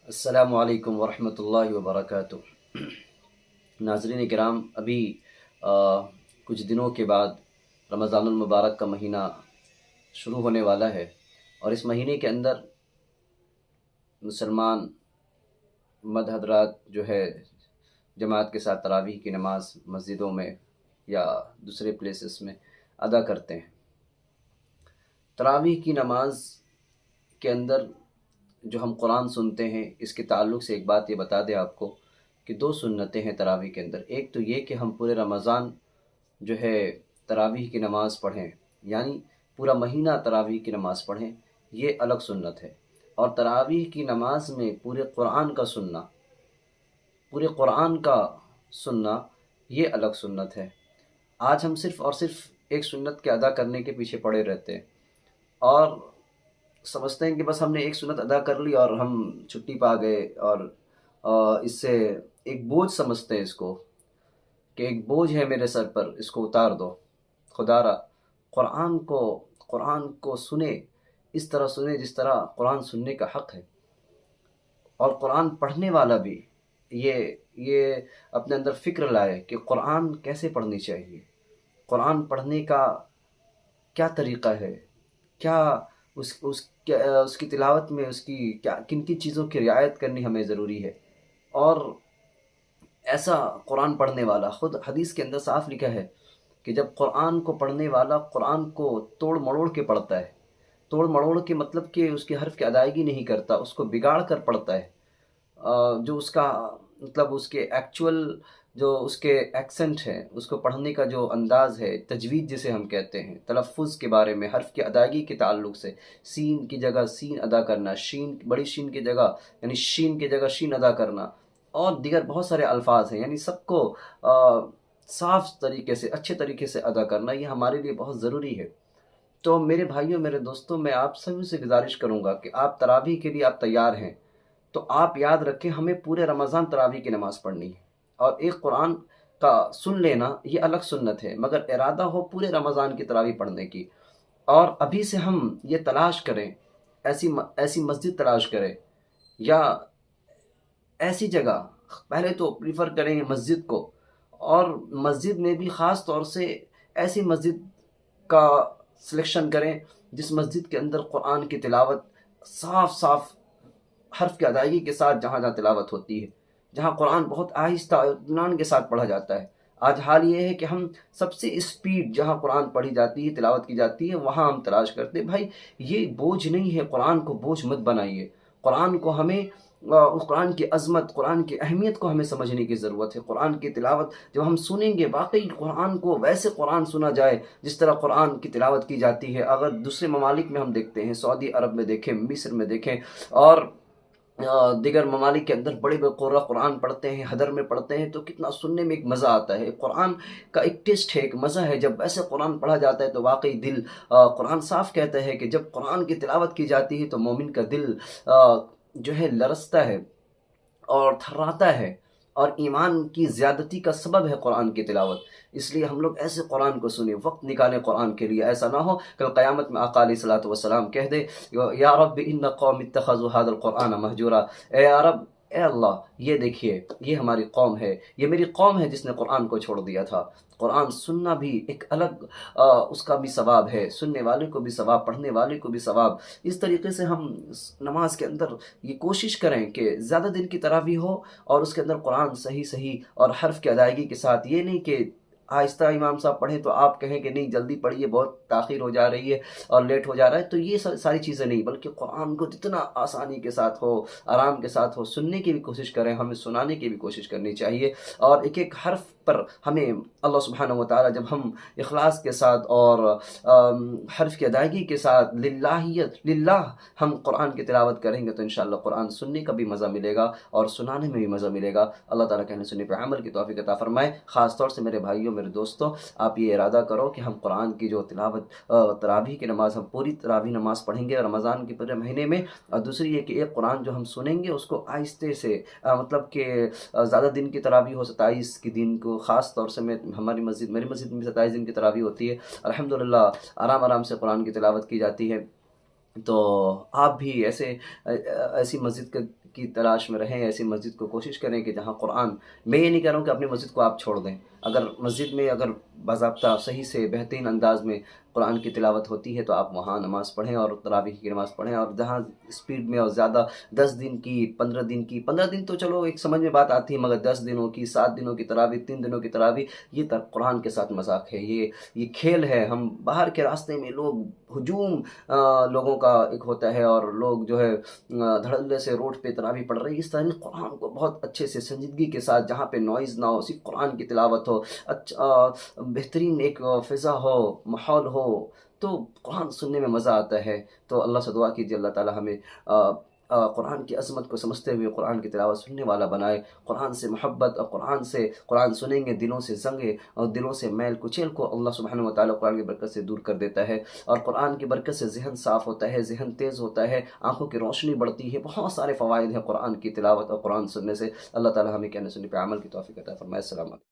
السلام علیکم ورحمۃ اللہ وبرکاتہ۔ ناظرین کرام، ابھی کچھ دنوں کے بعد رمضان المبارک کا مہینہ شروع ہونے والا ہے، اور اس مہینے کے اندر مسلمان مرد حضرات جو ہے جماعت کے ساتھ تراویح کی نماز مسجدوں میں یا دوسرے پلیسز میں ادا کرتے ہیں۔ تراویح کی نماز کے اندر جو ہم قرآن سنتے ہیں، اس کے تعلق سے ایک بات یہ بتا دیں آپ کو کہ دو سنتیں ہیں تراویح کے اندر۔ ایک تو یہ کہ ہم پورے رمضان جو ہے تراویح کی نماز پڑھیں، یعنی پورا مہینہ تراویح کی نماز پڑھیں، یہ الگ سنت ہے۔ اور تراویح کی نماز میں پورے قرآن کا سننا، پورے قرآن کا سننا، یہ الگ سنت ہے۔ آج ہم صرف اور صرف ایک سنت کے ادا کرنے کے پیچھے پڑے رہتے ہیں، اور سمجھتے ہیں کہ بس ہم نے ایک سنت ادا کر لی اور ہم چھٹی پا گئے، اور اس سے ایک بوجھ سمجھتے ہیں اس کو، کہ ایک بوجھ ہے میرے سر پر، اس کو اتار دو۔ خدا را قرآن کو سنیں، اس طرح سنیں جس طرح قرآن سننے کا حق ہے، اور قرآن پڑھنے والا بھی یہ اپنے اندر فکر لائے کہ قرآن کیسے پڑھنی چاہیے، قرآن پڑھنے کا کیا طریقہ ہے، کیا اس کی تلاوت میں اس کی کیا کن کن چیزوں کی رعایت کرنی ہمیں ضروری ہے۔ اور ایسا قرآن پڑھنے والا، خود حدیث کے اندر صاف لکھا ہے کہ جب قرآن کو پڑھنے والا قرآن کو توڑ مڑوڑ کے پڑھتا ہے، توڑ مڑوڑ کے مطلب کہ اس کے حرف کی ادائیگی نہیں کرتا، اس کو بگاڑ کر پڑھتا ہے، جو اس کا مطلب اس کے ایکچول جو اس کے ایکسنٹ ہے، اس کو پڑھنے کا جو انداز ہے، تجوید جسے ہم کہتے ہیں، تلفظ کے بارے میں، حرف کی ادائیگی کے تعلق سے، سین کی جگہ سین ادا کرنا، شین بڑی شین کی جگہ یعنی شین کی جگہ شین ادا کرنا، اور دیگر بہت سارے الفاظ ہیں، یعنی سب کو صاف طریقے سے، اچھے طریقے سے ادا کرنا، یہ ہمارے لیے بہت ضروری ہے۔ تو میرے بھائیوں، میرے دوستوں، میں آپ سبھی سے گزارش کروں گا کہ آپ تراویح کے لیے آپ تیار ہیں تو آپ یاد رکھیں ہمیں پورے رمضان تراویح کی نماز پڑھنی ہے، اور ایک قرآن کا سن لینا یہ الگ سنت ہے، مگر ارادہ ہو پورے رمضان کی تراویح پڑھنے کی۔ اور ابھی سے ہم یہ تلاش کریں، ایسی مسجد تلاش کریں یا ایسی جگہ، پہلے تو پریفر کریں گے مسجد کو، اور مسجد میں بھی خاص طور سے ایسی مسجد کا سلیکشن کریں جس مسجد کے اندر قرآن کی تلاوت صاف صاف حرف کی ادائیگی کے ساتھ جہاں تلاوت ہوتی ہے، جہاں قرآن بہت آہستہ اور اطمینان کے ساتھ پڑھا جاتا ہے۔ آج حال یہ ہے کہ ہم سب سے اسپیڈ جہاں قرآن پڑھی جاتی ہے، تلاوت کی جاتی ہے، وہاں ہم تلاش کرتے ہیں۔ بھائی، یہ بوجھ نہیں ہے، قرآن کو بوجھ مت بنائیے۔ قرآن کو ہمیں اس قرآن کی عظمت، قرآن کی اہمیت کو ہمیں سمجھنے کی ضرورت ہے۔ قرآن کی تلاوت جب ہم سنیں گے، واقعی قرآن کو ویسے قرآن سنا جائے جس طرح قرآن کی تلاوت کی جاتی ہے۔ اگر دوسرے ممالک میں ہم دیکھتے ہیں، سعودی عرب میں دیکھیں، مصر میں دیکھیں، اور دیگر ممالک کے اندر بڑے بڑے قرآ قرآن پڑھتے ہیں، حدر میں پڑھتے ہیں، تو کتنا سننے میں ایک مزہ آتا ہے۔ قرآن کا ایک ٹیسٹ ہے، ایک مزہ ہے، جب ایسے قرآن پڑھا جاتا ہے تو واقعی دل، قرآن صاف کہتا ہے کہ جب قرآن کی تلاوت کی جاتی ہے تو مومن کا دل جو ہے لرزتا ہے اور تھراتا ہے، اور ایمان کی زیادتی کا سبب ہے قرآن کی تلاوت۔ اس لیے ہم لوگ ایسے قرآن کو سنیں، وقت نکالیں قرآن کے لیے۔ ایسا نہ ہو کل قیامت میں آقا علیہ الصلوۃ والسلام کہہ دے، یا رب ان قوم اتخذوا هذا القرآن مہجورا، اے یا رب، اے اللہ، یہ دیکھیے، یہ ہماری قوم ہے، یہ میری قوم ہے جس نے قرآن کو چھوڑ دیا تھا۔ قرآن سننا بھی ایک الگ اس کا بھی ثواب ہے، سننے والے کو بھی ثواب، پڑھنے والے کو بھی ثواب۔ اس طریقے سے ہم نماز کے اندر یہ کوشش کریں کہ زیادہ دن کی تراویح ہو، اور اس کے اندر قرآن صحیح اور حرف کی ادائیگی کے ساتھ، یہ نہیں کہ آہستہ امام صاحب پڑھیں تو آپ کہیں کہ نہیں جلدی پڑھیے، بہت تاخیر ہو جا رہی ہے اور لیٹ ہو جا رہا ہے، تو یہ ساری چیزیں نہیں، بلکہ قرآن کو جتنا آسانی کے ساتھ ہو، آرام کے ساتھ ہو، سننے کی بھی کوشش کریں، ہمیں سنانے کی بھی کوشش کرنی چاہیے، اور ایک ایک حرف پر ہمیں اللہ سبحانہ وتعالی، جب ہم اخلاص کے ساتھ اور حرف کی ادائیگی کے ساتھ للہ ہم قرآن کی تلاوت کریں گے تو انشاءاللہ قرآن سننے کا بھی مزہ ملے گا اور سنانے میں بھی مزہ ملے گا۔ اللہ تعالیٰ کہنے سننے پہ عمل کی توفیق عطا فرمائے۔ خاص طور سے میرے بھائیوں، میرے دوستوں، آپ یہ ارادہ کرو کہ ہم قرآن کی جو تلاوت، تراویح کی نماز، ہم پوری تراویح نماز پڑھیں گے رمضان کے پورے مہینے میں۔ اور دوسری یہ کہ ایک قرآن جو ہم سنیں گے اس کو آہستہ سے، مطلب کہ زیادہ دن کی تراویح ہو، 27 کی دن کو، خاص طور سے میری مسجد میں 27 دن کی تراویح ہوتی ہے، الحمدللہ، آرام سے قرآن کی تلاوت کی جاتی ہے۔ تو آپ بھی ایسی مسجد کی تلاش میں رہیں، ایسی مسجد کو کوشش کریں کہ جہاں قرآن، میں یہ نہیں کہہ رہا ہوں کہ اپنی مسجد کو آپ چھوڑ دیں، اگر مسجد میں اگر باضابطہ صحیح سے بہترین انداز میں قرآن کی تلاوت ہوتی ہے تو آپ وہاں نماز پڑھیں اور تراویح کی نماز پڑھیں، اور جہاں اسپیڈ میں اور زیادہ 10 دن کی 15 دن کی، 15 دن تو چلو ایک سمجھ میں بات آتی ہے، مگر 10 دنوں کی، 7 دنوں کی تراویح، 3 دنوں کی تراویح، یہ قرآن کے ساتھ مذاق ہے، یہ کھیل ہے۔ ہم باہر کے راستے میں لوگ ہجوم لوگوں کا ایک ہوتا ہے، اور لوگ جو ہے دھڑلے سے روڈ پہ تراویح پڑھ رہے ہیں، اس طرح نہیں، قرآن کو بہت اچھے سے سنجیدگی کے ساتھ، جہاں پہ نوائز نہ ہو، صرف قرآن کی تلاوت ہو، اچھا بہترین ایک فضا ہو، ماحول ہو، تو قرآن سننے میں مزہ آتا ہے۔ تو اللہ سے دعا کیجیے اللہ تعالی ہمیں قرآن کی عظمت کو سمجھتے ہوئے قرآن کی تلاوت سننے والا بنائے، قرآن سے محبت اور قرآن سنیں گے دلوں سے زنگے اور دلوں سے میل کچیل کو اللہ سبحانہ و تعالیٰ قرآن کی برکت سے دور کر دیتا ہے، اور قرآن کی برکت سے ذہن صاف ہوتا ہے، ذہن تیز ہوتا ہے، آنکھوں کی روشنی بڑھتی ہے، بہت سارے فوائد ہیں قرآن کی تلاوت اور قرآن سننے سے۔ اللہ تعالیٰ ہمیں کہنے سننے پہ عمل کی توفیق عطا فرمائے۔ السلام علیکم۔